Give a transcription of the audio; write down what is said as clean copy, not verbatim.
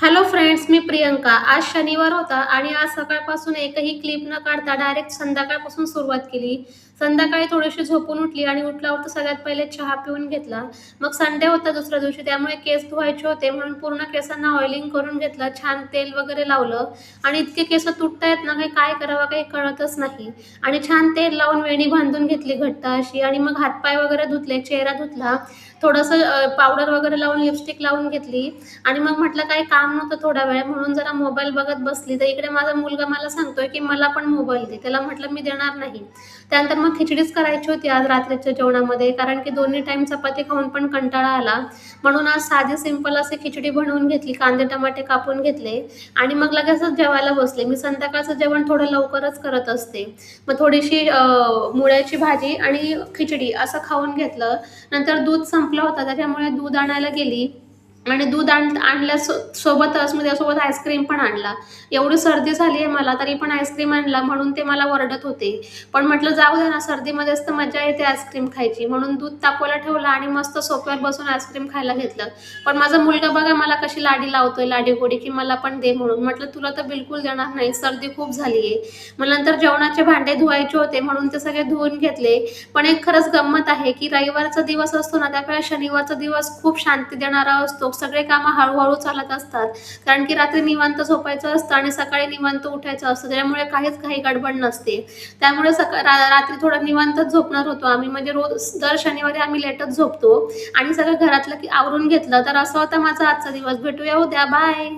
Hello friends, मी प्रियंका. आज शनिवार होता आणि आज सकाळपासून एकही क्लिप न काढता डायरेक्ट संध्याकाळपासून सुरुवात केली. संध्याकाळी थोडीशी झोपून उठली आणि उठल्यावर तर सगळ्यात पहिले चहा पिऊन घेतला. मग संडे होता दुसऱ्या दिवशी, त्यामुळे केस धुवायचे होते म्हणून पूर्ण केसांना ऑइलिंग करून घेतलं. छान तेल वगैरे लावलं आणि इतके केस तुटतायत ना, काही काय करावं काही कळतच नाही. आणि छान तेल लावून वेणी बांधून घेतली घट्ट अशी आणि मग हातपाय वगैरे धुतले, चेहरा धुतला. थोडंसं पावडर वगैरे लावून लिपस्टिक लावून घेतली आणि मग म्हटलं काही काम नव्हतं थोडा वेळ म्हणून जरा मोबाईल बघत बसली. तर इकडे माझा मुलगा मला सांगतोय की मला पण मोबाईल दे. त्याला म्हटलं मी देणार नाही. त्यानंतर मग खिचडीच करायची होती आज रात्रीच्या जेवणामध्ये, कारण की दोन्ही टाईम चपाती खाऊन पण कंटाळा आला. म्हणून आज साधी सिंपल अशी खिचडी बनवून घेतली. कांदे टमाटे कापून घेतले आणि मग लगेचच जेवायला बसले. मी संध्याकाळचं जेवण थोडं लवकरच करत असते. मग थोडीशी मुळ्याची भाजी आणि खिचडी असं खाऊन घेतलं. नंतर दूध संपलं होतं, त्याच्यामुळे दूध आणायला गेली आणि दूध आणल्या सोबतच मी त्यासोबत आईस्क्रीम पण आणला. एवढी सर्दी झाली आहे मला तरी पण आईस्क्रीम आणला म्हणून ते मला ओरडत होते. पण म्हटलं जाऊ दे ना, सर्दीमध्येच तर मजा येते आईस्क्रीम खायची. म्हणून दूध तापवायला ठेवलं आणि मस्त सोफ्यावर बसून आईस्क्रीम खायला घेतलं. पण माझा मुलगा बघा मला कशी लाडी लावतोय, लाडीगोडी की मला पण दे म्हणून. म्हटलं तुला तर बिलकुल देणार नाही, सर्दी खूप झाली आहे. मग नंतर जेवणाचे भांडे धुवायचे होते म्हणून ते सगळे धुवून घेतले. पण एक खरंच गंमत आहे की रविवारचा दिवस असतो ना, त्यापेक्षा शनिवारचा दिवस खूप शांती देणारा असतो. सगळे कामं हळूहळू चालत असतात, कारण की रात्री निवांत झोपायचं असतं आणि सकाळी निवांत उठायचं असतं. त्यामुळे काहीच काही गडबड नसते. त्यामुळे रात्री थोडं निवांतच झोपणार होतो आम्ही, म्हणजे रोज दर शनिवारी आम्ही लेटच झोपतो आणि सगळं घरातलं की आवरून घेतलं. तर असा होता माझा आजचा दिवस. भेटूया उद्या. बाय.